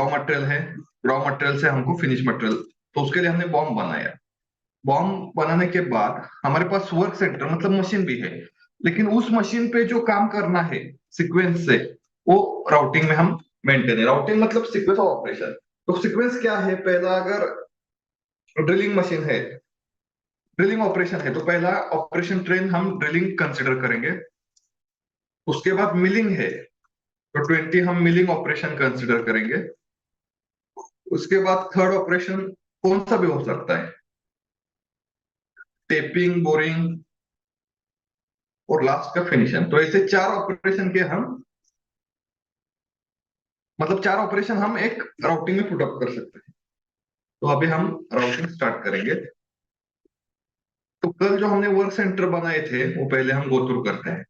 Raw material है, raw material से हमको फिनिश मटेरियल, तो उसके लिए हमने बॉम्ब बनाया। बॉम्ब बनाने के बाद हमारे पास वर्क सेंटर मतलब मशीन भी है, लेकिन उस मशीन पे जो काम करना है सीक्वेंस से, वो राउटिंग में हम मेंटेन है। राउटिंग मतलब सीक्वेंस ऑफ ऑपरेशन। तो सीक्वेंस क्या है, पहला अगर ड्रिलिंग मशीन है, ड्रिलिंग ऑपरेशन है, तो पहला ऑपरेशन ट्रेन हम ड्रिलिंग कंसिडर करेंगे। उसके बाद मिलिंग है, तो 20 हम मिलिंग ऑपरेशन कंसिडर करेंगे। उसके बाद थर्ड ऑपरेशन कौन सा भी हो सकता है, टेपिंग, बोरिंग, और लास्ट का फिनिशिंग। तो ऐसे चार ऑपरेशन के हम, मतलब चार ऑपरेशन हम एक राउटिंग में पुटअप कर सकते हैं। तो अभी हम राउटिंग स्टार्ट करेंगे। तो कल जो हमने वर्क सेंटर बनाए थे वो पहले हम गो थ्रू करते हैं।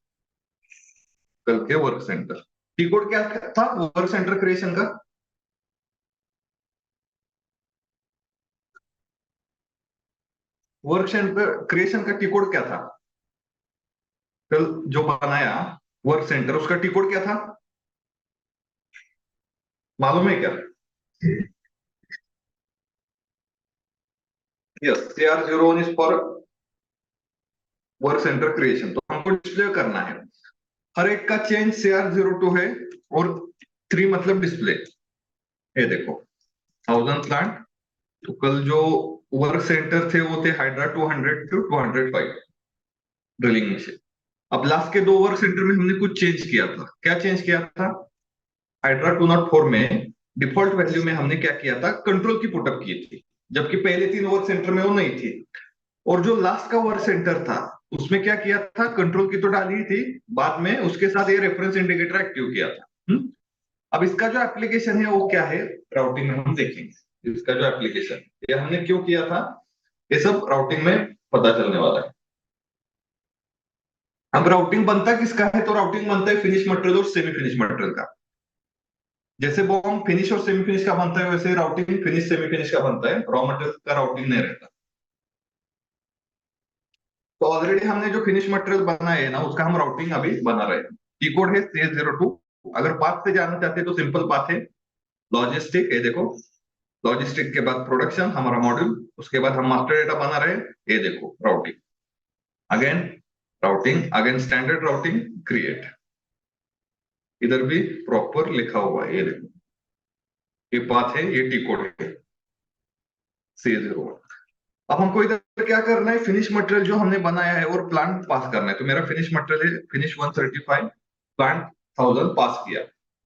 कल के वर्क सेंटर की कोड क्या था वर्क सेंटर क्रिएशन का? वर्क सेंटर क्रिएशन का की कोड क्या था? कल जो बनाया वर्क सेंटर, उसका टी कोड क्या था, मालूम है क्या? Yes, CR01 is for work centre creation. तो हमको डिस्प्ले करना है, हर एक का चेंज CR02 है, और 3 मतलब डिस्प्ले। ये देखो 1000 प्लांट। तो कल जो वर्क सेंटर थे वो थे हाइड्रा 200 टू 205 ड्रिलिंग मशीन। अब लास्ट के 2 वर्क सेंटर में हमने कुछ चेंज किया था। क्या चेंज किया था? हाइड्रा 204 में डिफॉल्ट वैल्यू में हमने क्या किया था, कंट्रोल की पुटअप की थी, जबकि पहले 3 वर्क सेंटर में वो नहीं थी। और जो लास्ट का वर्क सेंटर था उसमें क्या किया था, कंट्रोल की तो डाली ही थी, बाद में उसके साथ ये रेफरेंस इंडिकेटर एक्टिव किया था। अब इसका जो एप्लीकेशन है वो क्या है, राउटिंग में हम देखेंगे इसका जो एप्लीकेशन, ये हमने क्यों किया था, ये सब राउटिंग में पता चलने वाला है। अब राउटिंग बनता किसका है, तो राउटिंग बनता है फिनिश मटेरियल और सेमी फिनिश मटेरियल का। जैसे बॉम्ब फिनिश और सेमी फिनिश का बनता है, वैसे राउटिंग फिनिश सेमी फिनिश का बनता है, रॉ मटेरियल का राउटिंग नहीं रहता। तो ऑलरेडी हमने जो फिनिश मटेरियल बनाए है ना, उसका हम राउटिंग अभी बना रहे हैं। की कोड है CS02। अगर पाथ से जाना चाहते हैं तो सिंपल पाथ है, लॉजिस्टिक, ये देखो, लॉजिस्टिक के बाद प्रोडक्शन हमारा मॉड्यूल, उसके बाद हम मास्टर डेटा बना रहे हैं, ये देखो routing, again routing, again standard routing, create, इधर भी प्रॉपर लिखा हुआ है, ये देखो, ये पाथ है, ये टी कोड है CS01। अब हमको इधर क्या करना है, फिनिश मटेरियल जो हमने बनाया है और प्लांट पास करना है। तो मेरा फिनिश मटेरियल है फिनिश 135, प्लांट 1000 पास किया,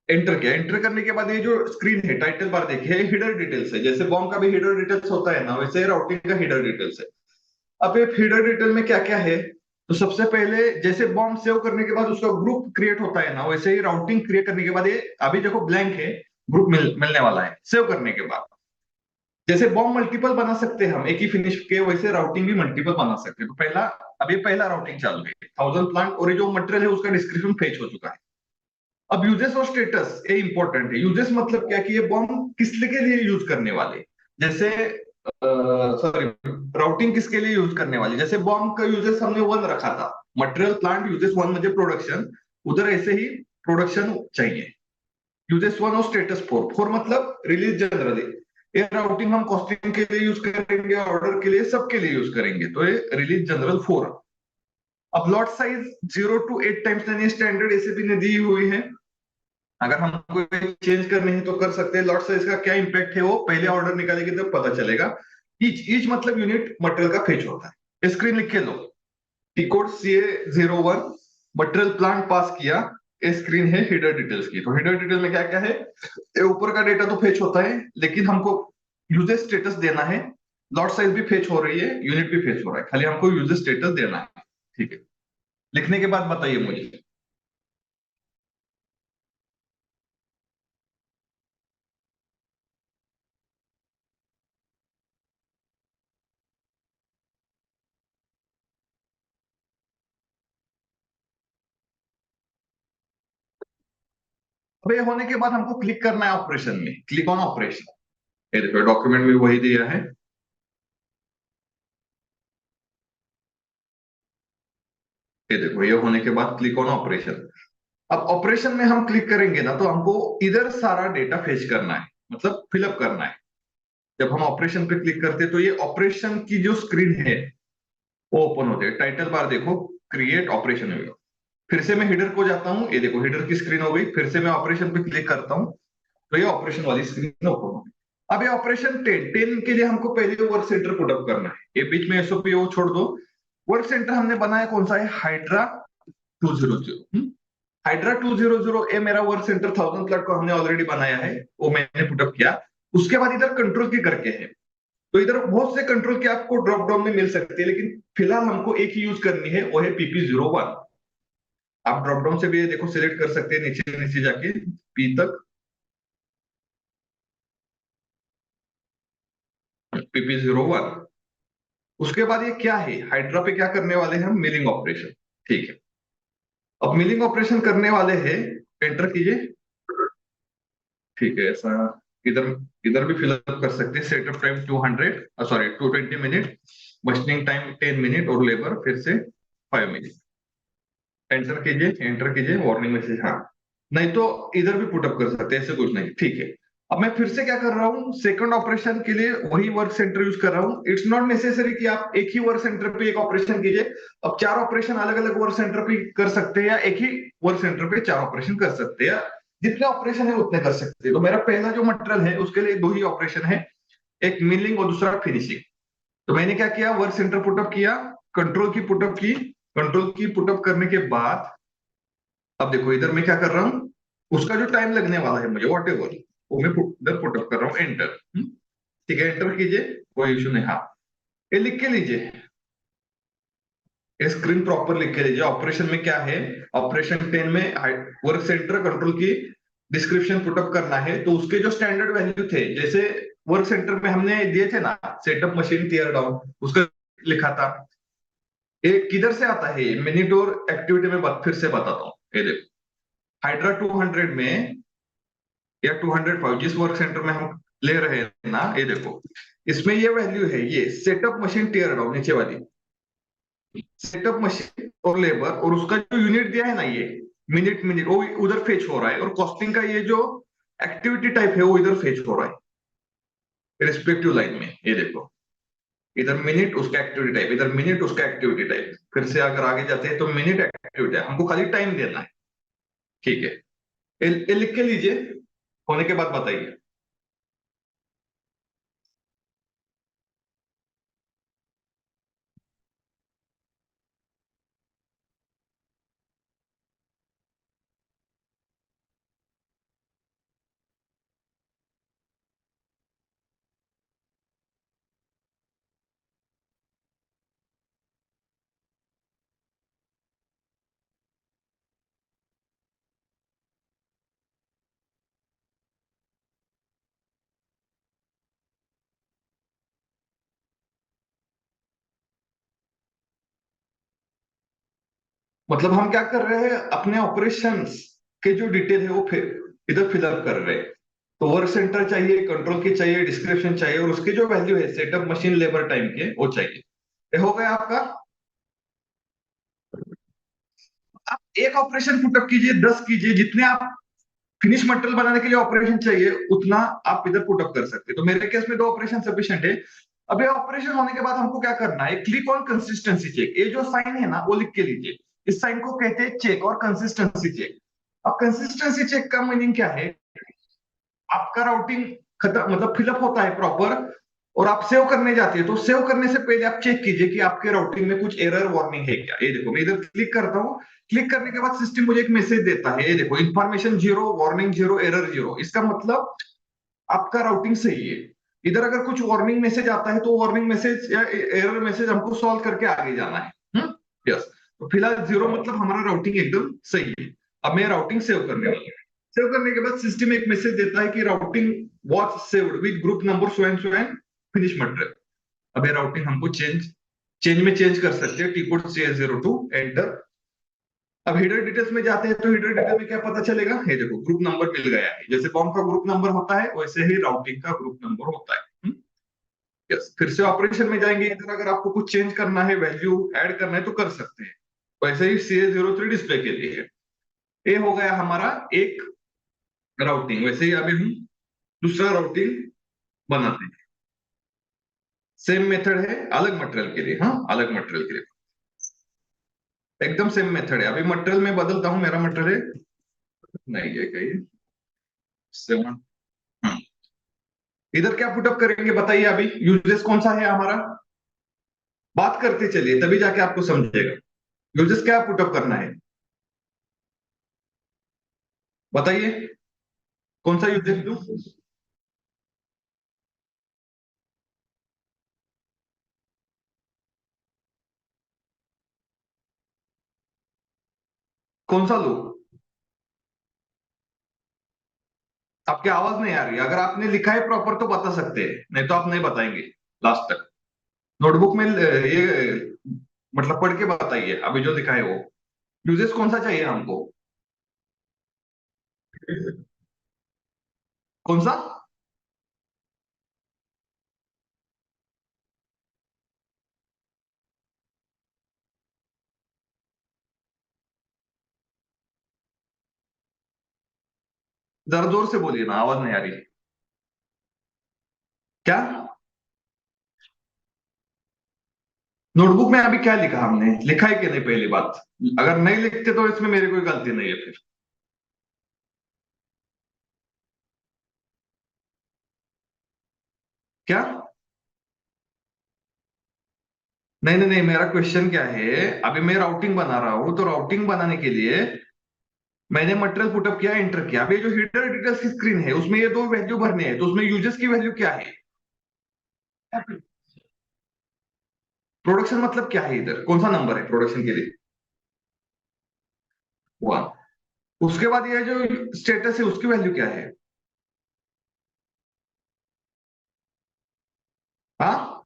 एंटर किया। एंटर करने के बाद ये जो स्क्रीन है, टाइटल बार देखिए, हिडर डिटेल्स है। जैसे बॉम्ब का भी हिडर डिटेल्स होता है ना, वैसे राउटिंग का हिडर डिटेल्स है। अब ये हिडर डिटेल में क्या क्या है, तो सबसे पहले जैसे बॉम्ब सेव करने के बाद उसका ग्रुप क्रिएट होता है ना, वैसे ही राउटिंग क्रिएट करने के बाद ये अभी देखो ब्लैंक है, ग्रुप मिलने वाला है सेव करने के बाद। जैसे बॉम्ब मल्टीपल बना सकते हैं हम एक ही फिनिश के, वैसे राउटिंग भी मल्टीपल बना सकते हैं। तो पहला, अभी पहला राउटिंग चालू है 1000 प्लांट, और ये जो मटेरियल है उसका डिस्क्रिप्शन फेच हो चुका है। अब यूजेस और स्टेटस ये इंपॉर्टेंट है। यूजेस मतलब क्या कि ये बॉम्ब किस के लिए यूज करने वाले, जैसे सॉरी, राउटिंग किसके लिए यूज करने वाली। जैसे बॉम्ब का यूजेस हमने 1 रखा था, मटेरियल प्लांट यूजेस 1 म्हणजे प्रोडक्शन, उधर ऐसे ही प्रोडक्शन चाहिए यूजेस 1, और स्टेटस 4 मतलब रिलीज जनरली। ये राउटिंग हम कॉस्टिंग के लिए यूज करेंगे, ऑर्डर के लिए, सबके लिए यूज करेंगे। तो ये रिलीज जनरल 4। अब लॉट साइज 0 to 8 टाइम्स यानी स्टैंडर्ड एसएपी ने दी हुई है। अगर हमको चेंज करने हैं तो कर सकते हैं। लॉट साइज का क्या इंपैक्ट है वो पहले ऑर्डर निकालेंगे तब पता चलेगा। ईच ईच मतलब यूनिट मटेरियल का फेच होता है। स्क्रीन लिख के लो, T code CA01, material plant pass किया, ये स्क्रीन है हिडर डिटेल्स की। तो हिडर डिटेल में क्या क्या है, ये ऊपर का डेटा तो फेच होता है, लेकिन हमको यूजर स्टेटस देना है। लॉट साइज भी फेच हो रही है, यूनिट भी फेच हो रहा है, खाली हमको यूजर स्टेटस देना है। ठीक है, लिखने के बाद बताइए मुझे। अब ये होने के बाद हमको क्लिक करना है ऑपरेशन में, क्लिक ऑन ऑपरेशन। ये देखो डॉक्यूमेंट में वही दिया है, ये देखो, ये होने के बाद क्लिक ऑन ऑपरेशन। अब ऑपरेशन में हम क्लिक करेंगे ना, तो हमको इधर सारा डेटा फेच करना है, मतलब फिलअप करना है। जब हम ऑपरेशन पे क्लिक करते हैं तो ये ऑपरेशन की जो स्क्रीन है वो ओपन होती है। टाइटल बार देखो, क्रिएट ऑपरेशन है। फिर से मैं हेडर को जाता हूँ, ये देखो हेडर की स्क्रीन हो गई। फिर से मैं ऑपरेशन पे क्लिक करता हूँ तो ये ऑपरेशन वाली स्क्रीन ओपन हो गई। अब ये ऑपरेशन 10 के लिए हमको पहले वर्क सेंटर पुटअप करना है। ये बीच में एसओपी वो छोड़ दो। वर्क सेंटर हमने बनाया कौन सा है, हाइड्रा 200। हाइड्रा 200 ये मेरा वर्क सेंटर 1000 प्लॉट को हमने ऑलरेडी बनाया है, वो मैंने पुटअप किया। उसके बाद इधर कंट्रोल की करके है, तो इधर बहुत से कंट्रोल की आपको ड्रॉप डाउन में मिल सकती है, लेकिन फिलहाल हमको एक ही यूज करनी है, वो है PP01। आप ड्रॉप डाउन से भी ये देखो सिलेक्ट कर सकते हैं नीचे नीचे जाके पी तक, PP01। उसके बाद ये क्या है, हाइड्रा पे क्या करने वाले हैं हम, मिलिंग ऑपरेशन। ठीक है, अब मिलिंग ऑपरेशन करने वाले हैं, एंटर कीजिए। ठीक है, ऐसा इधर इधर भी फिलअप कर सकते हैं। Setup time 200, sorry 220 minute, machining time 10 minute और लेबर फिर से 5 मिनट। एंटर कीजिए, एंटर कीजिए, वार्निंग मैसेज। हाँ, नहीं तो इधर भी पुटअप कर सकते हैं, ऐसे कुछ नहीं। ठीक है, अब मैं फिर से क्या कर रहा हूँ, सेकंड ऑपरेशन के लिए वही वर्क सेंटर यूज कर रहा हूँ। इट्स नॉट नेसेसरी कि आप एक ही वर्क सेंटर पे एक ऑपरेशन कीजिए। अब 4 ऑपरेशन अलग अलग वर्क सेंटर पे कर सकते हैं, या एक ही वर्क सेंटर पे 4 ऑपरेशन कर सकते हैं। जितने ऑपरेशन है उतने कर सकते हैं। तो मेरा पहला जो मटेरियल है उसके लिए दो ही ऑपरेशन है, एक मिलिंग और दूसरा फिनिशिंग। तो मैंने क्या किया, वर्क सेंटर पुटअप किया, कंट्रोल की पुटअप की। कंट्रोल की पुटअप करने के बाद अब देखो इधर मैं क्या कर रहा हूँ, उसका जो टाइम लगने वाला है मुझे वॉट एवर, वो मैं इधर पुटअप कर रहा हूँ। एंटर। ठीक है, एंटर कीजिए, कोई इशू नहीं। हाँ, ये लिख के लीजिए, ये स्क्रीन प्रॉपर लिख के लीजिए। ऑपरेशन में क्या है, ऑपरेशन 10 में वर्क सेंटर कंट्रोल की डिस्क्रिप्शन पुटअप करना है। तो उसके जो स्टैंडर्ड वैल्यू थे, जैसे वर्क सेंटर में हमने दिए थे ना, सेटअप मशीन टीयर डाउन, उसका लिखा था। ये किधर से आता है, मिनट और एक्टिविटी में फिर से बताता हूँ। ये देखो, हाइड्रा 200 में या 205 जिस वर्क सेंटर में हम ले रहे हैं ना, ये देखो इसमें ये वैल्यू है, ये सेटअप मशीन टीयर डाउन नीचे वाली, सेटअप मशीन और लेबर, और उसका जो यूनिट दिया है ना, ये मिनट मिनट, वो उधर फेच हो रहा है। और कॉस्टिंग का ये जो एक्टिविटी टाइप है वो इधर फेच हो रहा है रिस्पेक्टिव लाइन में। ये देखो, इधर मिनट उसका एक्टिविटी टाइप, इधर मिनट उसका एक्टिविटी टाइप। फिर से अगर आगे जाते हैं तो मिनट एक्टिविटी, हमको खाली टाइम देना है। ठीक है, ये लिख के लीजिए, होने के बाद बताइए। मतलब हम क्या कर रहे हैं, अपने ऑपरेशंस के जो डिटेल है वो फिर इधर फिलअप कर रहे हैं। तो वर्क सेंटर चाहिए, कंट्रोल की चाहिए, डिस्क्रिप्शन चाहिए, और उसकी जो वैल्यू है सेटअप मशीन लेबर टाइम के वो चाहिए। ये हो गया आपका। आप एक ऑपरेशन पुटअप कीजिए, 10 कीजिए, जितने आप फिनिश मटेरियल बनाने के लिए ऑपरेशन चाहिए उतना आप इधर पुटअप कर सकते हैं। तो मेरे केस में 2 ऑपरेशन सफिशियंट है। अब ये ऑपरेशन होने के बाद हमको क्या करना है, क्लिक ऑन कंसिस्टेंसी चेक। ये जो साइन है ना वो लिख के लीजिए, इस साइन को कहते हैं चेक और कंसिस्टेंसी चेक। अब कंसिस्टेंसी चेक का मीनिंग क्या है, आपका राउटिंग खत्म मतलब फिलअप होता है प्रॉपर, और आप सेव करने जाते हैं, तो सेव करने से पहले आप चेक कीजिए कि आपके राउटिंग में कुछ एरर वार्निंग है क्या। ये देखो मैं इधर क्लिक करता हूँ, क्लिक करने के बाद सिस्टम मुझे एक मैसेज देता है, ये देखो information zero, warning zero, error zero. इसका मतलब आपका राउटिंग सही है। इधर अगर कुछ वार्निंग मैसेज आता है तो वार्निंग मैसेज या एरर मैसेज हमको सॉल्व करके आगे जाना है। यस, तो फिलहाल जीरो मतलब हमारा राउटिंग एकदम सही है। अब मैं राउटिंग सेव करने वाला हूँ। सेव करने के बाद सिस्टम एक मैसेज देता है कि routing was saved with group number so and finish material. अब ये राउटिंग हमको चेंज चेंज में चेंज कर सकते हैं, टी कोड CS02, एंटर। अब हेडर डिटेल्स में जाते हैं तो हेडर डिटेल में क्या पता चलेगा, ये देखो ग्रुप नंबर मिल गया है। जैसे कॉम का ग्रुप नंबर होता है वैसे ही राउटिंग का ग्रुप नंबर होता है। यस, फिर से ऑपरेशन में जाएंगे, इधर अगर आपको कुछ चेंज करना है, वैल्यू ऐड करना है तो कर सकते हैं। वैसे ही CS03 डिस्प्ले के लिए है। ये हो गया हमारा एक राउटिंग। वैसे ही अभी हम दूसरा राउटिंग बनाते हैं। सेम मेथड है अलग मटेरियल के लिए, हाँ अलग मटेरियल के लिए एकदम सेम मेथड है। अभी मटेरियल में बदलता हूं, मेरा मटेरियल है नहीं है कहीं 7। इधर क्या पुटअप करेंगे बताइए, अभी यूजेस कौन सा है हमारा, बात करते चलिए तभी जाके आपको समझेगा। यूजेस क्या पुटअप करना है बताइए, कौन सा यूजेस दूं? कौन सा लो? आपकी आवाज नहीं आ रही, अगर आपने लिखा है प्रॉपर तो बता सकते हैं, नहीं तो आप नहीं बताएंगे लास्ट तक। नोटबुक में ये मतलब पढ़ के बताइए अभी जो लिखा है वो। यूजेस कौन सा चाहिए हमको? कौन सा? जरा जोर से बोलिए ना, आवाज नहीं आ रही। क्या? नोटबुक में अभी क्या लिखा, हमने लिखा है कि नहीं पहली बात। अगर नहीं लिखते तो इसमें मेरी कोई गलती नहीं है फिर। क्या? नहीं नहीं नहीं, मेरा क्वेश्चन क्या है, अभी मैं राउटिंग बना रहा हूं तो राउटिंग बनाने के लिए मैंने मटेरियल पुटअप किया, एंटर किया। अभी ये जो हीडर डिटेल्स की स्क्रीन है उसमें ये दो वैल्यू भरने हैं, तो उसमें यूजर्स की वैल्यू क्या है? प्रोडक्शन मतलब क्या है, इधर कौन सा नंबर है प्रोडक्शन के लिए? 1। उसके बाद ये जो स्टेटस है उसकी वैल्यू क्या है? हाँ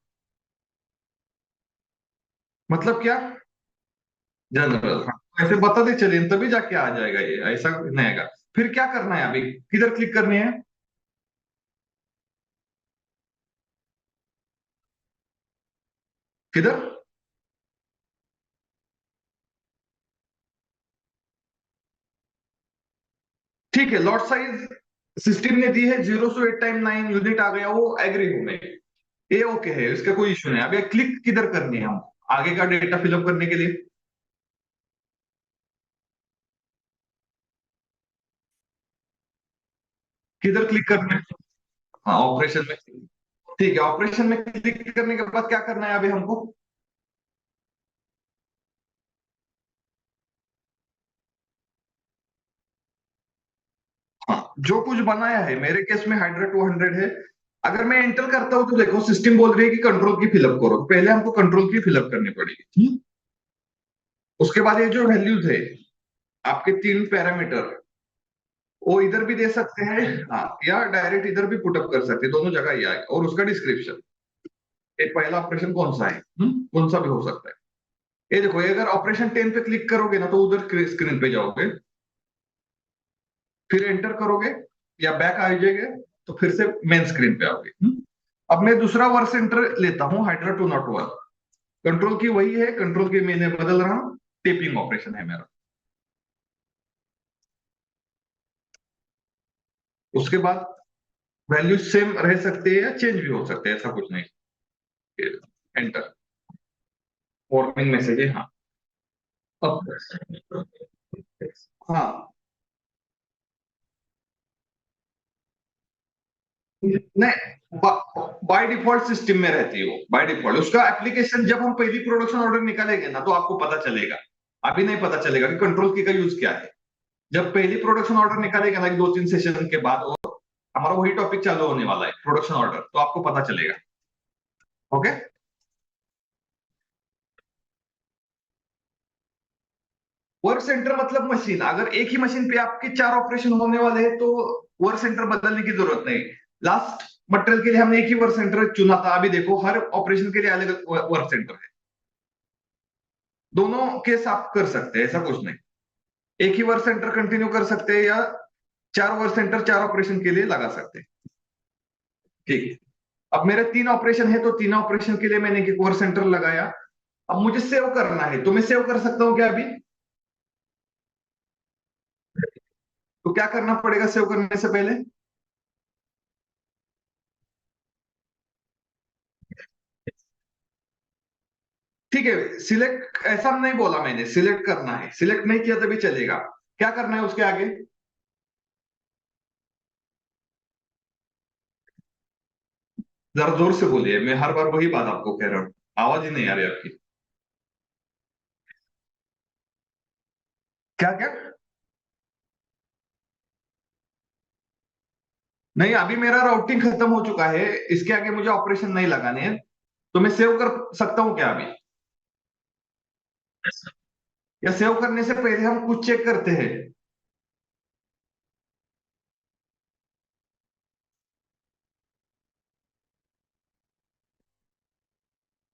मतलब क्या? जनरल, हाँ ऐसे बताते चलिए तभी जाके आ जाएगा ये, ऐसा नहीं आएगा। फिर क्या करना है, अभी किधर क्लिक करनी है? किधर? ठीक है, लॉट साइज सिस्टम ने दी है 0 से 8 टाइम 9 यूनिट आ गया, वो एग्री हूं मैं, ये ओके है, इसका कोई इश्यू नहीं। अभी क्लिक किधर करनी है हम आगे का डेटा फिलअप करने के लिए? किधर क्लिक करना है? हाँ ऑपरेशन में। ठीक है, ऑपरेशन में क्लिक करने के बाद क्या करना है अभी हमको? हाँ जो कुछ बनाया है, मेरे केस में हाइड्रा 200 है। अगर मैं एंटर करता हूं तो देखो सिस्टम बोल रही है कि कंट्रोल की फिलअप करो, तो पहले हमको कंट्रोल की फिलअप करनी पड़ेगी। उसके बाद ये जो वैल्यूज है आपके 3 पैरामीटर, वो इधर भी दे सकते हैं, हाँ या डायरेक्ट इधर भी पुटअप कर सकते हैं, दोनों जगह ही आए। और उसका डिस्क्रिप्शन, एक पहला ऑपरेशन कौन सा है, कौन सा भी हो सकता है। ये देखो, ये अगर ऑपरेशन 10 पे क्लिक करोगे ना तो उधर स्क्रीन पे जाओगे, फिर एंटर करोगे या बैक आ जाएगा तो फिर से मेन स्क्रीन पे आओगे। अब मैं दूसरा वर्क सेंटर लेता हूँ, हाइड्रा 201। कंट्रोल की वही है, कंट्रोल की मैंने बदल रहा हूँ, टेपिंग ऑपरेशन है मेरा। उसके बाद वैल्यू सेम रह सकती है या चेंज भी हो सकते हैं, ऐसा कुछ नहीं। एंटर, वार्निंग मैसेज है, हाँ। अब हाँ नहीं, बाय डिफॉल्ट सिस्टम में रहती है वो, बाय डिफॉल्ट उसका एप्लीकेशन जब हम पहली प्रोडक्शन ऑर्डर निकालेंगे ना तो आपको पता चलेगा। अभी नहीं पता चलेगा कि कंट्रोल की का यूज क्या है। जब पहली प्रोडक्शन ऑर्डर निकालेगा ना 2-3 सेशन के बाद, और हमारा वही टॉपिक चालू होने वाला है प्रोडक्शन ऑर्डर, तो आपको पता चलेगा। ओके। वर्क सेंटर मतलब मशीन, अगर एक ही मशीन पे आपके 4 ऑपरेशन होने वाले हैं तो वर्क सेंटर बदलने की जरूरत नहीं। लास्ट मटेरियल के लिए हमने एक ही वर्क सेंटर चुना था, अभी देखो हर ऑपरेशन के लिए अलग वर्क सेंटर है। दोनों केस आप कर सकते हैं, ऐसा कुछ नहीं। एक ही वर्क सेंटर कंटिन्यू कर सकते हैं या 4 वर्क सेंटर 4 ऑपरेशन के लिए लगा सकते हैं। ठीक है। अब मेरे 3 ऑपरेशन है तो 3 ऑपरेशन के लिए मैंने एक वर्क सेंटर लगाया। अब मुझे सेव करना है, तो मैं सेव कर सकता हूँ क्या अभी? तो क्या करना पड़ेगा सेव करने से पहले? ठीक है, सिलेक्ट ऐसा नहीं बोला मैंने, सिलेक्ट करना है, सिलेक्ट नहीं किया तभी चलेगा। क्या करना है उसके आगे? जरा जोर से बोलिए, मैं हर बार वही बात आपको कह रहा हूँ, आवाज ही नहीं आ रही आपकी। क्या क्या? नहीं, अभी मेरा राउटिंग खत्म हो चुका है, इसके आगे मुझे ऑपरेशन नहीं लगाने हैं। तो मैं सेव कर सकता हूँ क्या अभी? या सेव करने से पहले हम कुछ चेक करते हैं?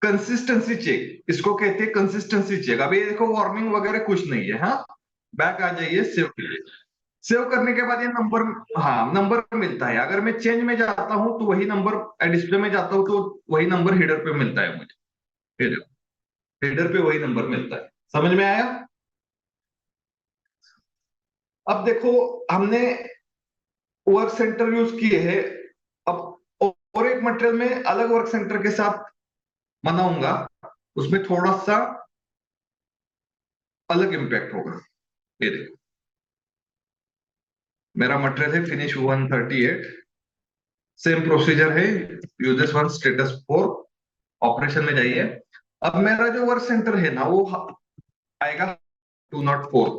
कंसिस्टेंसी चेक इसको कहते हैं, कंसिस्टेंसी चेक। अभी ये देखो, वार्निंग वगैरह कुछ नहीं है। हाँ, बैक आ जाइए, सेव कीजिए। सेव करने के बाद ये नंबर, हाँ नंबर मिलता है। अगर मैं चेंज में जाता हूँ तो वही नंबर, डिस्प्ले में जाता हूँ तो वही नंबर हेडर पे मिलता है मुझे। हेडर हेडर पे वही नंबर मिलता है। समझ में आया? अब देखो, हमने वर्क सेंटर यूज किए हैं। अब और एक मटेरियल में अलग वर्क सेंटर के साथ बनाऊंगा, उसमें थोड़ा सा अलग इम्पैक्ट होगा। ये देखो, मेरा मटेरियल है फिनिश 138। सेम प्रोसीजर है, यूजर्स वन स्टेटस 4। ऑपरेशन में जाइए। अब मेरा जो वर्क सेंटर है ना, वो आएगा 204।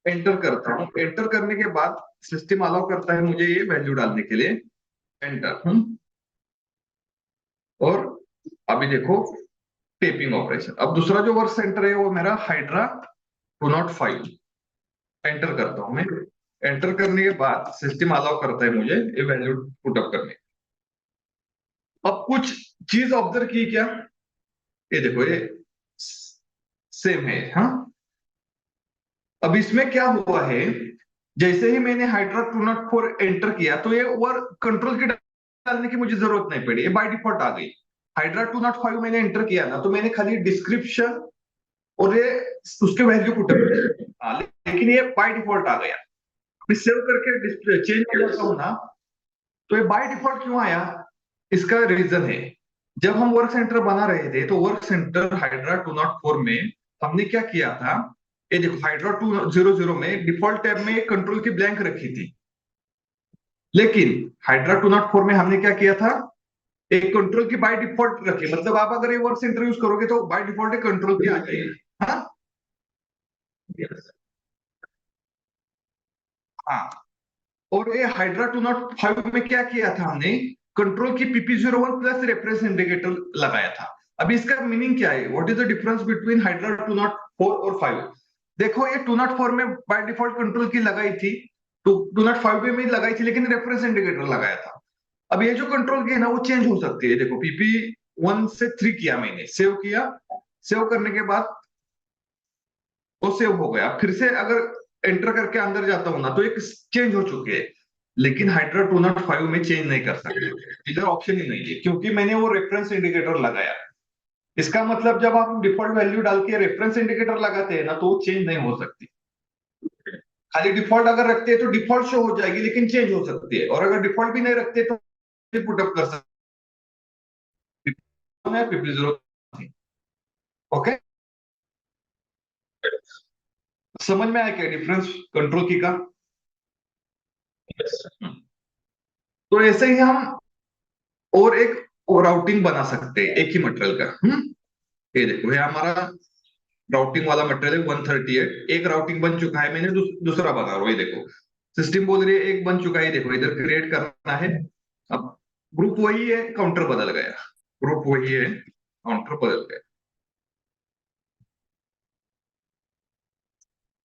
एंटर करता हूँ। एंटर करने के बाद सिस्टम अलाउ करता है मुझे ये वैल्यू डालने के लिए। एंटर। और अभी देखो, टेपिंग ऑपरेशन। अब दूसरा जो वर्क सेंटर है वो मेरा हाइड्रा 205। एंटर करता हूँ मैं। एंटर करने के बाद सिस्टम अलाउ करता है मुझे ये वैल्यू पुटअप करने। अब कुछ चीज ऑब्जर्व की क्या? ये देखो, ये सेम है। हाँ, अब इसमें क्या हुआ है, जैसे ही मैंने हाइड्रा 204 एंटर किया तो ये वर्क कंट्रोल की डालने की मुझे जरूरत नहीं पड़ी, ये बाय डिफॉल्ट आ गई। हाइड्रा 205 मैंने एंटर किया ना, तो मैंने खाली डिस्क्रिप्शन और ये उसके वैल्यू पुट हाँ, लेकिन ये बाय डिफॉल्ट आ गया। मैं सेव करके डिस्प्ले चेंज करता हूँ ना, तो ये बाय डिफॉल्ट क्यों आया? इसका रीजन है, जब हम वर्क सेंटर बना रहे थे तो वर्क सेंटर हाइड्रा 204 में हमने क्या किया था, ये देखो हाइड्रा 200 में डिफॉल्ट टैब में कंट्रोल की ब्लैंक रखी थी। लेकिन हाइड्रा 204 में हमने क्या किया था, एक कंट्रोल की बाय डिफॉल्ट रखी। मतलब आप अगर ये वर्क सेंटर यूज करोगे तो बाय डिफॉल्ट कंट्रोल की आ जाएगी। हाँ, हाँ। और ये हाइड्रा 205 में क्या किया था हमने, कंट्रोल की PP01 प्लस रेफरेंस इंडिकेटर लगाया था। अभी इसका मीनिंग क्या है, what is the difference between hydra 204 और 5? देखो, ये 204 में बाय डिफॉल्ट कंट्रोल की लगाई थी, तो 205 में लगाई थी, लेकिन रेफरेंस इंडिकेटर लगाया था। अब ये जो कंट्रोल की है ना, वो चेंज हो सकती है। देखो, PP1 से 3 किया मैंने, सेव किया। सेव करने के बाद वो सेव हो गया। फिर से अगर एंटर करके अंदर जाता हूं ना, तो एक चेंज हो चुके हैं। लेकिन हाइड्रा 205 में चेंज नहीं कर सकते, इधर ऑप्शन ही नहीं है, क्योंकि मैंने वो रेफरेंस इंडिकेटर लगाया। इसका मतलब जब आप डिफॉल्ट वैल्यू डाल के रेफरेंस इंडिकेटर लगाते हैं ना, तो वो चेंज नहीं हो सकती। खाली डिफॉल्ट अगर रखते हैं तो डिफॉल्ट शो हो जाएगी, लेकिन चेंज हो सकती है। और अगर डिफॉल्ट भी नहीं रखते तो पुटअप कर सकते हैं 50। ओके, समझ में आया क्या डिफरेंस कंट्रोल की का? तो ऐसे ही हम और एक राउटिंग बना सकते हैं एक ही मटेरियल का। ये देखो, ये हमारा राउटिंग वाला मटेरियल है 138। एक राउटिंग बन चुका है, मैंने दूसरा बना रहा हूँ। ये देखो, सिस्टम बोल रही है एक बन चुका है। ये देखो, इधर क्रिएट करना है। अब ग्रुप वही है, काउंटर बदल गया। ग्रुप वही है, काउंटर बदल गया।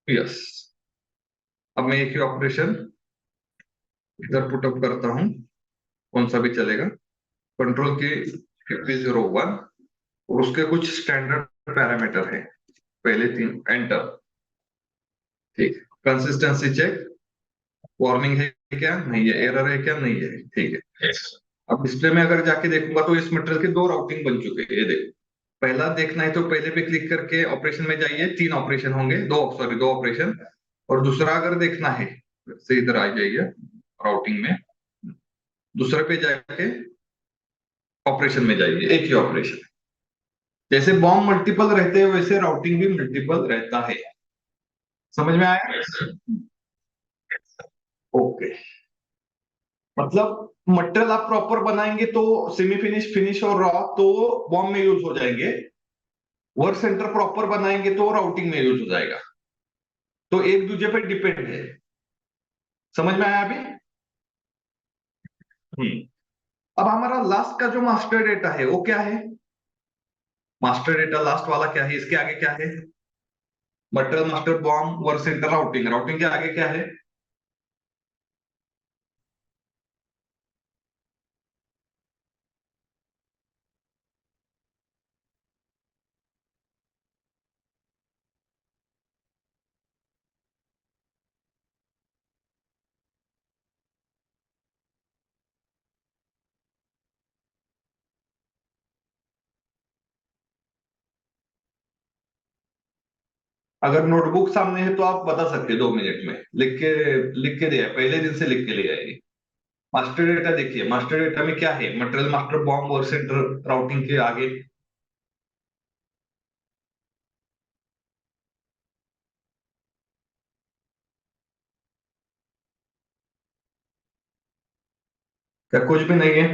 यस। अब मैं एक ही ऑपरेशन इधर पुटअप करता हूँ, कौन सा भी चलेगा। कंट्रोल की 5001 और उसके कुछ स्टैंडर्ड पैरामीटर है, पहले 3। एंटर। ठीक। कंसिस्टेंसी चेक, वार्निंग है क्या, नहीं है, एरर है क्या, नहीं है, ठीक है। अब डिस्प्ले में अगर जाके देखूंगा तो इस मटेरियल के 2 राउटिंग बन चुके हैं। ये देखो, पहला देखना है तो पहले पे क्लिक करके ऑपरेशन में जाइए, 3 ऑपरेशन होंगे, दो सॉरी 2 ऑपरेशन। और दूसरा अगर देखना है, से इधर आ जाइए राउटिंग में, दूसरे पे जाके ऑपरेशन में जाइए, एक ही ऑपरेशन। जैसे बॉम्ब मल्टीपल रहते हैं वैसे राउटिंग भी मल्टीपल रहता है। समझ में आया? ओके। मतलब मटेरियल आप प्रॉपर बनाएंगे तो सेमी फिनिश, फिनिश और रॉ तो बॉम्ब में यूज हो जाएंगे। वर्क सेंटर प्रॉपर बनाएंगे तो राउटिंग में यूज हो जाएगा। तो एक दूसरे पे डिपेंड है। समझ में आया अभी? हम्म। अब हमारा लास्ट का जो मास्टर डेटा है वो क्या है? मास्टर डेटा लास्ट वाला क्या है, इसके आगे क्या है? Material master bomb work centre routing, routing के आगे क्या है? अगर नोटबुक सामने है तो आप बता सकते हैं 2 मिनट में, लिख के दिया है, पहले दिन से लिख के ले आएगी। मास्टर डेटा देखिए, मास्टर डेटा में क्या है? Material master bomb work centre routing के आगे। क्या कुछ भी नहीं है?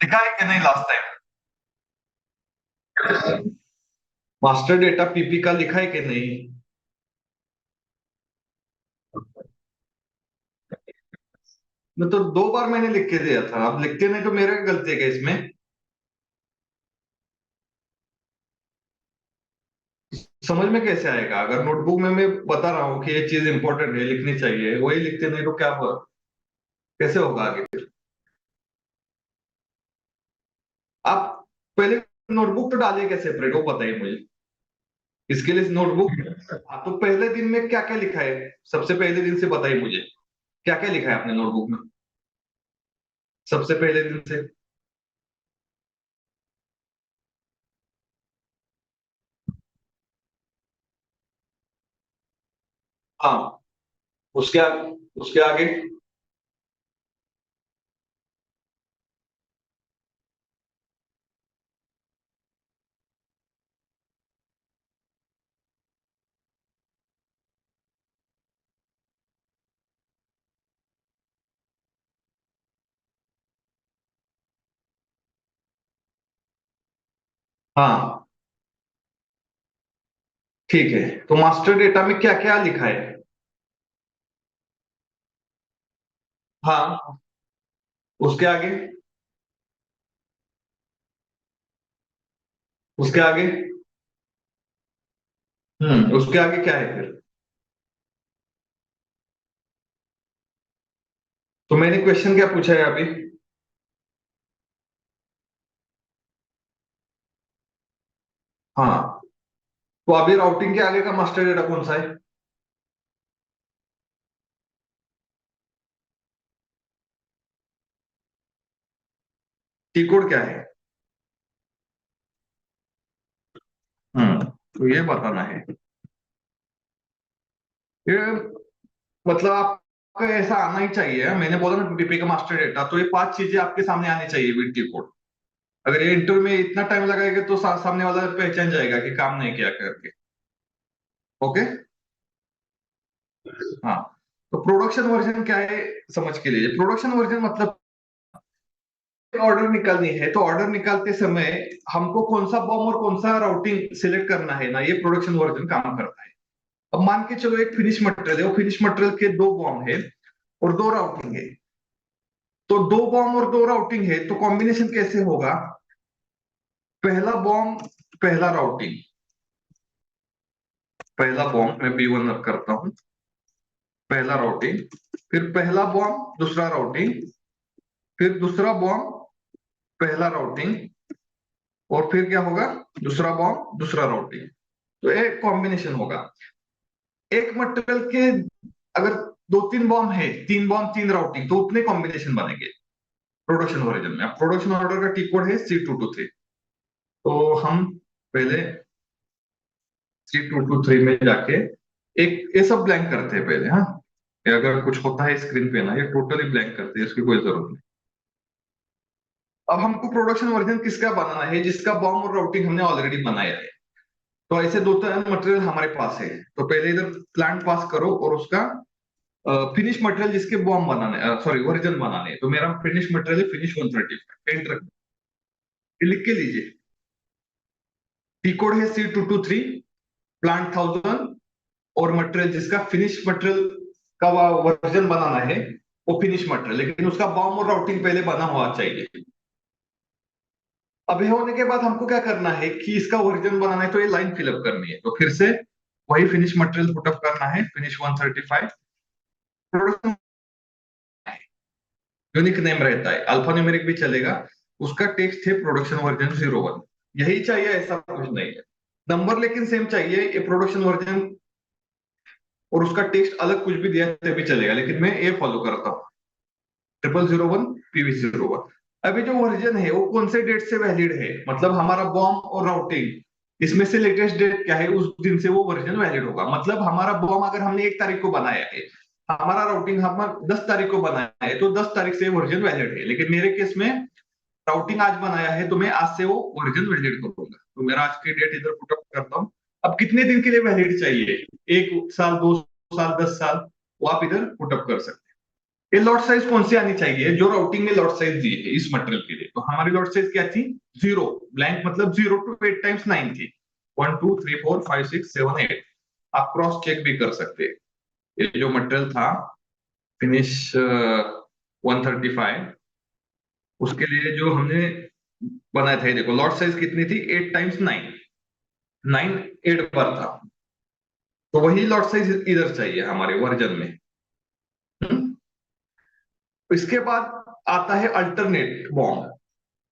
लिखा है कि नहीं last time? Master data PP का लिखा है कि नहीं? मैं तो 2 बार मैंने लिख के दिया था, अब लिखते नहीं तो मेरे गलती है क्या इसमें? समझ में कैसे आएगा अगर नोटबुक में मैं बता रहा हूँ कि ये चीज इंपॉर्टेंट है लिखनी चाहिए, वही लिखते नहीं तो क्या कैसे होगा आगे? आप पहले नोटबुक तो डालिए क्या सेपरेट, वो बताइए मुझे। इसके लिए नोटबुक। हाँ, तो पहले दिन में क्या क्या लिखा है? सबसे पहले दिन से बताइए मुझे, क्या क्या लिखा है आपने नोटबुक में सबसे पहले दिन से? हाँ। उसके आगे, उसके आगे। हाँ, ठीक है। तो मास्टर डेटा में क्या क्या लिखा है? हाँ। उसके आगे? उसके आगे? उसके आगे क्या है फिर? तो मैंने क्वेश्चन क्या पूछा है अभी? हाँ। तो अभी राउटिंग के आगे का मास्टर डेटा कौन सा है? टी कोड क्या है? तो ये बताना है। ये मतलब आपका ऐसा आना ही चाहिए। मैंने बोला ना बीपी का मास्टर डेटा, तो ये 5 चीजें आपके सामने आनी चाहिए विद टी कोड। अगर ये इंटरव्यू में इतना टाइम लगाएगा तो सामने वाला पहचान जाएगा कि काम नहीं किया करके। ओके। हाँ। तो प्रोडक्शन वर्जन क्या है? समझ के लिए, प्रोडक्शन वर्जन मतलब ऑर्डर निकालनी है तो ऑर्डर निकालते समय हमको कौन सा बॉम और कौन सा राउटिंग सिलेक्ट करना है ना, ये प्रोडक्शन वर्जन काम करता है। अब मान के चलो एक फिनिश मटेरियल है, वो फिनिश मटेरियल के 2 बॉम्ब है और 2 राउटिंग है। तो 2 बॉम्ब और 2 राउटिंग है तो कॉम्बिनेशन कैसे होगा? पहला बॉम्ब, पहला राउटिंग। पहला बॉम्ब मैं B1 अब करता हूं। पहला राउटिंग, फिर पहला बॉम्ब दूसरा राउटिंग, फिर दूसरा बॉम्ब पहला राउटिंग, और फिर क्या होगा? दूसरा बॉम्ब दूसरा राउटिंग। तो एक कॉम्बिनेशन होगा। एक मटेरियल के अगर 2-3 बॉम्ब है, 3 बॉम्ब 3 राउटिंग, तो उतने कॉम्बिनेशन बनेंगे प्रोडक्शन वर्जन में। अब प्रोडक्शन ऑर्डर का टी कोड है C223। तो हम पहले C223 में जाके एक ये सब ब्लैंक करते हैं पहले। हाँ। ये अगर कुछ होता है स्क्रीन पे ना, ये टोटली ब्लैंक करती है, इसकी कोई जरूरत नहीं। अब हमको प्रोडक्शन वर्जन किसका बनाना है, जिसका बॉम और राउटिंग हमने ऑलरेडी बनाया है। तो ऐसे दो तीन मटेरियल हमारे पास है। तो पहले इधर प्लांट पास करो और उसका फिनिश मटेरियल जिसके बॉम बनाने, सॉरी वर्जन बनाने हैं। तो मेरा फिनिश मटेरियल है फिनिश 135, एंटर लिख के लीजिए। टी कोड है C223, प्लांट 1000, और मटेरियल जिसका फिनिश मटेरियल का वर्जन बनाना है वो फिनिश मटेरियल, लेकिन उसका बॉम और राउटिंग पहले बना हुआ चाहिए। अब ये होने के बाद हमको क्या करना है कि इसका वर्जन बनाना है, तो ये लाइन फिलअप करनी है। तो फिर से वही फिनिश मटेरियल पुटअप करना है, फिनिश 135। प्रोडक्शन यूनिक नेम रहता है, अल्फा न्यूमेरिक भी चलेगा। उसका टेक्स्ट है प्रोडक्शन वर्जन 01। यही चाहिए, ऐसा कुछ नहीं है। नंबर लेकिन सेम चाहिए, ये प्रोडक्शन वर्जन और उसका टेक्स्ट अलग कुछ भी दिया तभी चलेगा, लेकिन मैं ये फॉलो करता हूँ, 0001 PV01। अभी जो वर्जन है वो कौन से डेट से वैलिड है, मतलब हमारा बॉम और राउटिंग इसमें से लेटेस्ट डेट क्या है, उस दिन से वो वर्जन वैलिड होगा। मतलब हमारा बॉम अगर हमने 1 तारीख को बनाया है, हमारा राउटिंग हम 10 तारीख को बनाया है, तो 10 तारीख से वर्जन वैलिड है। लेकिन मेरे केस में राउटिंग आज बनाया है, तो मैं आज से वो वर्जन वैलिड करूंगा। तो मेरा आज की डेट इधर पुटअप करता हूँ। अब कितने दिन के लिए वैलिड चाहिए, 1 साल, 2 साल, 10 साल, वो आप इधर पुटअप कर सकते हैं। ये लॉट साइज कौन सी आनी चाहिए, जो राउटिंग में लॉट साइज दी है इस मटेरियल के लिए। तो हमारी लॉट साइज क्या थी, 0 ब्लैंक, मतलब 0 to 8 times 9 थी। 1 2 3 4 5 6 7 8। आप क्रॉस चेक भी कर सकते हैं। ये जो मटेरियल था फिनिश 135, उसके लिए जो हमने बनाया था, ये देखो लॉट साइज कितनी थी, 8 times 9, 9 8 बार था। तो वही लॉट साइज इधर चाहिए हमारे वर्जन में। हम्म? इसके बाद आता है अल्टरनेट बॉन्ड।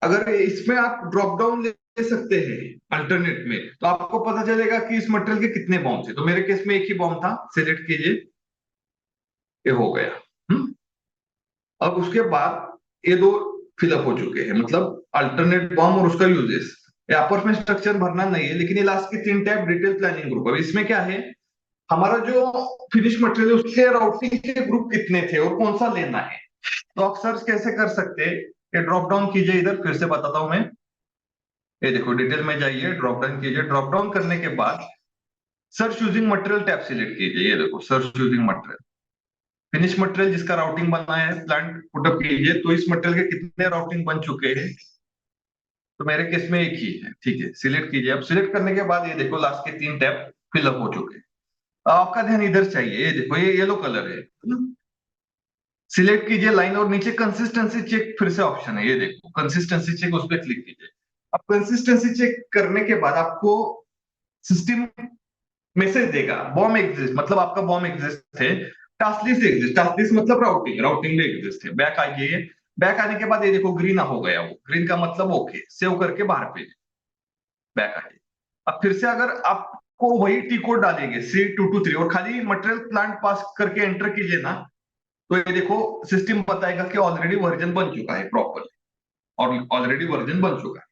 अगर इसमें आप ड्रॉप डाउन ले सकते हैं अल्टरनेट में, तो आपको पता चलेगा कि इस मटेरियल के कितने बॉम्ब थे। तो मेरे केस में एक ही बॉम्ब था, सिलेक्ट कीजिए, ये हो गया। हम्म? अब उसके बाद ये दो फिलअप हो चुके हैं, मतलब अल्टरनेट बॉम्ब और उसका यूजेस। यहाँ पर में स्ट्रक्चर भरना नहीं है, लेकिन ये लास्ट के 3 टैब डिटेल प्लानिंग ग्रुप। अब इसमें क्या है, हमारा जो फिनिश मटेरियल है उसके राउटिंग के ग्रुप कितने थे और कौन सा लेना है। तो आप सर्च कैसे कर सकते हैं, ये ड्रॉप डाउन कीजिए, इधर फिर से बताता हूं मैं। ये देखो डिटेल में जाइए, ड्रॉप डाउन कीजिए। ड्रॉप डाउन करने के बाद search using material tab select कीजिए। ये देखो search using material, finish material जिसका राउटिंग बनाया है प्लांट पुटअप कीजिए। तो इस मटेरियल के कितने राउटिंग बन चुके हैं, तो मेरे केस में एक ही है, ठीक है। सिलेक्ट कीजिए। अब सिलेक्ट करने के बाद ये देखो लास्ट के 3 टैब फिलअप हो चुके हैं। अब आपका ध्यान इधर चाहिए, ये देखो ये येलो कलर है। सिलेक्ट कीजिए लाइन और नीचे कंसिस्टेंसी चेक फिर से ऑप्शन है, ये देखो कंसिस्टेंसी चेक, उस पर क्लिक कीजिए। अब कंसिस्टेंसी चेक करने के बाद आपको सिस्टम मैसेज देगा बॉम एग्जिस्ट, मतलब आपका बॉम एग्जिस्ट है। टास्कलिस्ट एग्जिस्ट, टास्कलिस्ट मतलब राउटिंग, राउटिंग में एग्जिस्ट है। बैक आइए। बैक आने के बाद ये देखो ग्रीन हो गया, वो ग्रीन का मतलब ओके, सेव करके बाहर भेज, बैक आइए। अब फिर से अगर आपको वही टी कोड डालेंगे C223 और खाली मटेरियल प्लांट पास करके एंटर कीजिए ना, तो ये देखो सिस्टम बताएगा कि ऑलरेडी वर्जन बन चुका है प्रॉपरली, और ऑलरेडी वर्जन बन चुका है।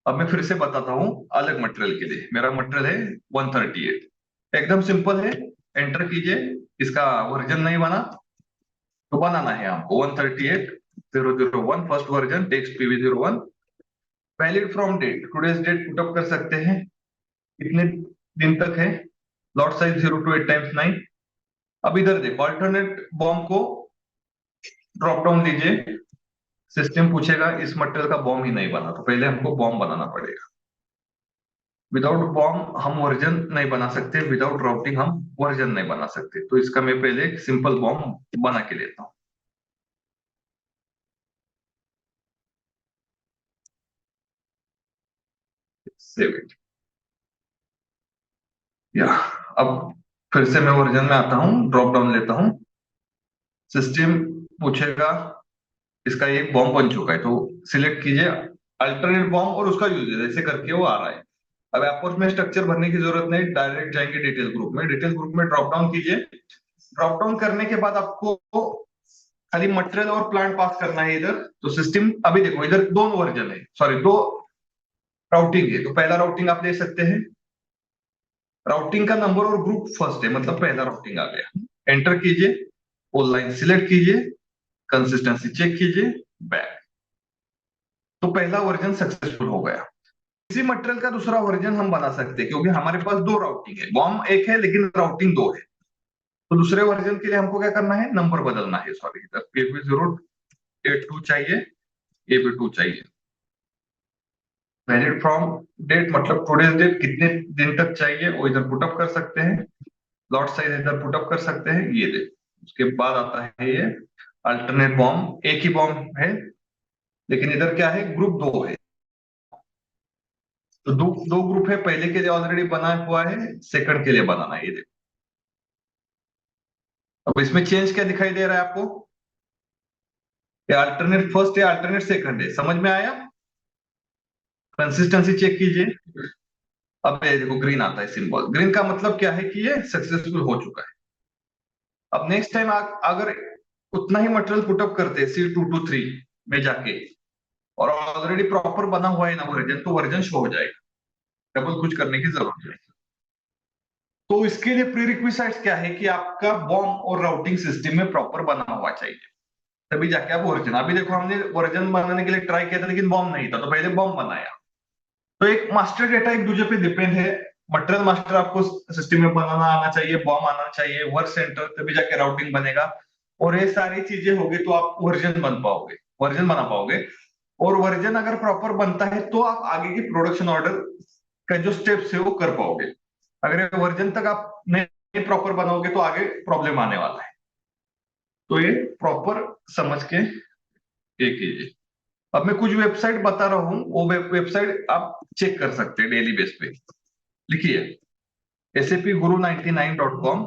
अब मैं फिर से बताता हूँ अलग मटेरियल के लिए। मेरा मटेरियल है 138, एकदम सिंपल है। एंटर कीजिए। इसका वर्जन नहीं बना, तो बनाना है हमको 138 001 first version, text PV01। Valid from date, today's date put up कर सकते हैं, कितने दिन तक है। Lot size 0 to 8 times 9। अब इधर देखो अल्टरनेट बॉम्ब को ड्रॉप डाउन दीजिए। सिस्टम पूछेगा इस मटेरियल का बॉम्ब ही नहीं बना, तो पहले हमको बॉम्ब बनाना पड़ेगा। विदाउट बॉम्ब हम वर्जन नहीं बना सकते, विदाउट राउटिंग हम वर्जन नहीं बना सकते। तो इसका मैं पहले एक सिंपल बॉम्ब बना के लेता हूँ। Save it. या अब फिर से मैं वर्जन में आता हूँ, ड्रॉप डाउन लेता हूँ। सिस्टम पूछेगा इसका एक बॉम्ब बन चुका है, तो सिलेक्ट कीजिए अल्टरनेट बॉम्ब और उसका यूजेज, ऐसे करके वो आ रहा है। अब आपको उसमें स्ट्रक्चर भरने की जरूरत नहीं, डायरेक्ट जाएंगे डिटेल ग्रुप में। डिटेल ग्रुप में ड्रॉप डाउन कीजिए। ड्रॉप डाउन करने के बाद आपको खाली मटेरियल और प्लांट पास करना है इधर। तो सिस्टम अभी देखो इधर दोनों वर्जन है, सॉरी दो राउटिंग है। तो पहला राउटिंग आप ले सकते हैं, राउटिंग का नंबर और ग्रुप फर्स्ट है, मतलब पहला राउटिंग आ गया। एंटर कीजिए, ऑनलाइन सिलेक्ट कीजिए, कंसिस्टेंसी चेक कीजिए, बैक। तो पहला वर्जन सक्सेसफुल हो गया। इसी मटेरियल का दूसरा वर्जन हम बना सकते हैं, क्योंकि हमारे पास दो राउटिंग है, बॉम्ब एक है लेकिन राउटिंग दो है। तो दूसरे वर्जन के लिए हमको क्या करना है, नंबर बदलना है। सॉरी, इधर AB082 चाहिए, AB2 चाहिए। वैलिड फ्रॉम डेट मतलब टुडेज डेट, कितने दिन तक चाहिए वो इधर पुटअप कर सकते हैं। लॉट साइज इधर पुटअप कर सकते हैं, ये दे। उसके बाद आता है ये अल्टरनेट बॉम्ब, एक ही बॉम्ब है लेकिन इधर क्या है, ग्रुप दो है। तो दो दो ग्रुप है, पहले के लिए ऑलरेडी बना हुआ है, सेकंड के लिए बनाना है, ये देखो। अब इसमें चेंज क्या दिखाई दे रहा है आपको, ये अल्टरनेट फर्स्ट है, अल्टरनेट सेकंड है, समझ में आया। कंसिस्टेंसी चेक कीजिए। अब ये देखो ग्रीन आता है सिंबल, ग्रीन का मतलब क्या है कि ये सक्सेसफुल हो चुका है। अब नेक्स्ट टाइम अगर उतना ही मटेरियल पुटअप करते C223 में जाके, और ऑलरेडी प्रॉपर बना हुआ है ना वर्जन, तो वर्जन शो हो जाएगा, डबल कुछ करने की जरूरत नहीं। तो इसके लिए प्री रिक्विसाइट्स क्या है कि आपका बॉम्ब और राउटिंग सिस्टम में प्रॉपर बना हुआ चाहिए, तभी जाके आप वर्जन। अभी देखो हमने वर्जन बनाने के लिए ट्राई किया था लेकिन बॉम्ब नहीं था, तो पहले बॉम्ब बनाया। तो एक मास्टर डेटा एक दूसरे पे डिपेंड है। मटेरियल मास्टर आपको सिस्टम में बनाना आना चाहिए, बॉम्ब आना चाहिए, वर्क सेंटर, तभी जाके राउटिंग बनेगा। और ये सारी चीजें होगी तो आप वर्जन बन पाओगे, वर्जन बना पाओगे। और वर्जन अगर प्रॉपर बनता है तो आप आगे की प्रोडक्शन ऑर्डर का जो स्टेप्स है वो कर पाओगे। अगर वर्जन तक आप नहीं प्रॉपर बनाओगे तो आगे प्रॉब्लम आने वाला है। तो ये प्रॉपर समझ के ये कीजिए। अब मैं कुछ वेबसाइट बता रहा हूँ, वो वेबसाइट आप चेक कर सकते हैं डेली बेस पे। लिखिए SAPguru99.com।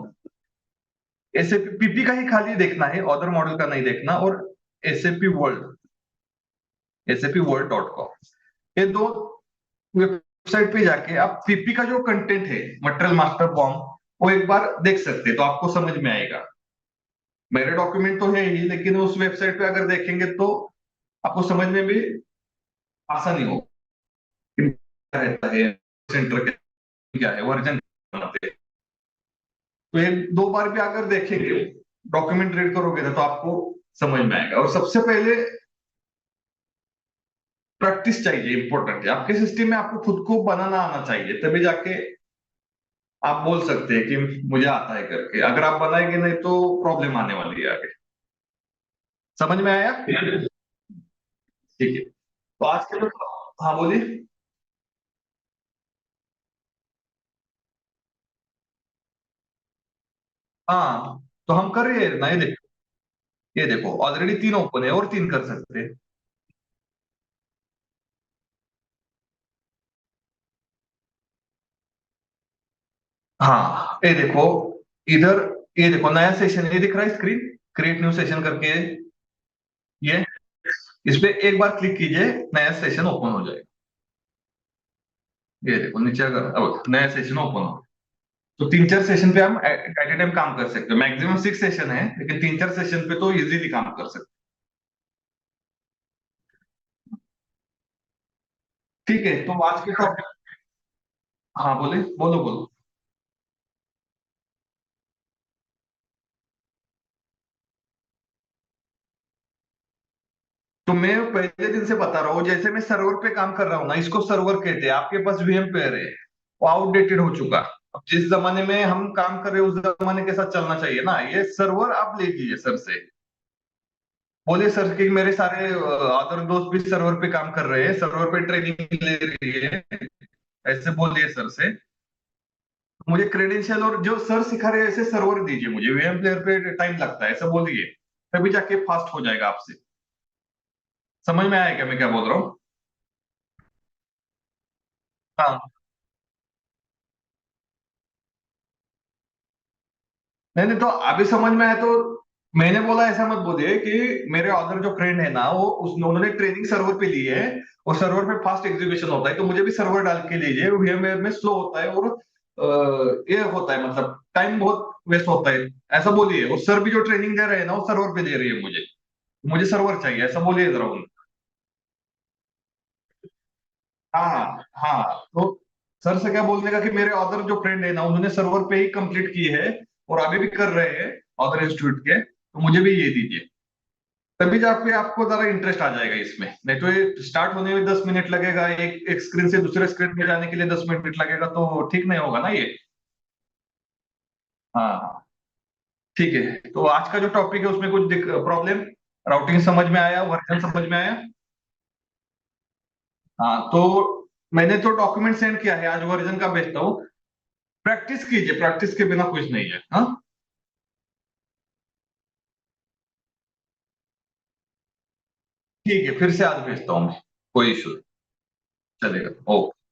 एसएपी पीपी का ही खाली देखना है, अदर मॉडल का नहीं देखना। और एसएपी वर्ल्ड, SAPworld.com, ये दो वेबसाइट पे जाके आप पीपी का जो कंटेंट है, मटेरियल मास्टर बॉम्ब, वो एक बार देख सकते हैं तो आपको समझ में आएगा। मेरे डॉक्यूमेंट तो है ही, लेकिन उस वेबसाइट पे अगर देखेंगे तो आपको समझने में आसानी हो क्या रहता है, सेंटर क्या है, वर्जन बनाते हैं। तो एक दो बार भी अगर देखेंगे, डॉक्यूमेंट रीड करोगे ना, तो आपको समझ में आएगा। और सबसे पहले प्रैक्टिस चाहिए, इंपॉर्टेंट है। आपके सिस्टम में आपको खुद को बनाना आना चाहिए, तभी जाके आप बोल सकते हैं कि मुझे आता है करके। अगर आप बनाएंगे नहीं तो प्रॉब्लम आने वाली है आगे। समझ में आया? ठीक है। तो आज के लिए हाँ बोलिए। हाँ, तो हम कर रहे हैं ना, ये देखो ऑलरेडी तीन ओपन है, और तीन कर सकते हैं। हाँ, ये देखो इधर, ये देखो नया सेशन, ये दिख रहा है स्क्रीन, क्रिएट न्यू सेशन करके। ये इस पे एक बार क्लिक कीजिए, नया सेशन ओपन हो जाएगा। ये देखो नीचे, अगर अब नया सेशन ओपन हो, तो तीन चार सेशन पे हम एट ए टाइम काम कर सकते हैं। मैक्सिमम 6 सेशन है, लेकिन तीन चार सेशन पे तो इजीली काम कर सकते हैं। ठीक है, तो आज के टॉपिक, हाँ बोले, बोलो बोलो। तो मैं पहले दिन से बता रहा हूँ, जैसे मैं सर्वर पे काम कर रहा हूँ ना, इसको सर्वर कहते हैं। आपके पास वीएम पेयर है, वो आउटडेटेड हो चुका। अब जिस जमाने में हम काम कर रहे हैं उस जमाने के साथ चलना चाहिए ना। ये सर्वर आप ले लीजिए सर से, बोलिए सर कि मेरे सारे अदर दोस्त भी सर्वर पे काम कर रहे हैं, सर्वर पे ट्रेनिंग ले रही है, ऐसे बोलिए सर से। मुझे क्रेडेंशियल और जो सर सिखा रहे हैं ऐसे सर्वर दीजिए मुझे, वीएम प्लेयर पे टाइम लगता है, ऐसा बोलिए, तभी जाके फास्ट हो जाएगा आपसे। समझ में आया क्या मैं क्या बोल रहा हूँ? हाँ, नहीं नहीं, तो अभी समझ में आया तो मैंने बोला ऐसा मत बोलिए कि मेरे अदर जो फ्रेंड है ना, वो उन्होंने ट्रेनिंग सर्वर पे ली है, और सर्वर पे फास्ट एग्जीक्यूशन होता है, तो मुझे भी सर्वर डाल के लीजिए। वीएमवेयर में स्लो होता है, और ये होता है, मतलब टाइम बहुत वेस्ट होता है, ऐसा बोलिए। और सर भी जो ट्रेनिंग दे रहे हैं ना, वो सर्वर पे दे रही है मुझे, मुझे सर्वर चाहिए, ऐसा बोलिए जरा उनको। हाँ हाँ, तो सर से क्या बोलने का कि मेरे अदर जो फ्रेंड है ना, उन्होंने सर्वर पे ही कंप्लीट की है और अभी भी कर रहे हैं, अदर इंस्टीट्यूट के, तो मुझे भी ये दीजिए। तभी जाके आपको जरा इंटरेस्ट आ जाएगा इसमें, नहीं तो ये स्टार्ट होने में 10 मिनट लगेगा, एक एक स्क्रीन से दूसरे स्क्रीन में जाने के लिए 10 मिनट लगेगा, तो ठीक नहीं होगा ना ये। हाँ हाँ, ठीक है। तो आज का जो टॉपिक है उसमें कुछ प्रॉब्लम, राउटिंग समझ में आया, वर्जन समझ में आया? हाँ, तो मैंने तो डॉक्यूमेंट सेंड किया है, आज वर्जन का भेजता हूँ। प्रैक्टिस कीजिए, प्रैक्टिस के बिना कुछ नहीं है। हाँ, ठीक है, फिर से आज भेजता हूँ मैं, कोई इशू नहीं, चलेगा, ओके।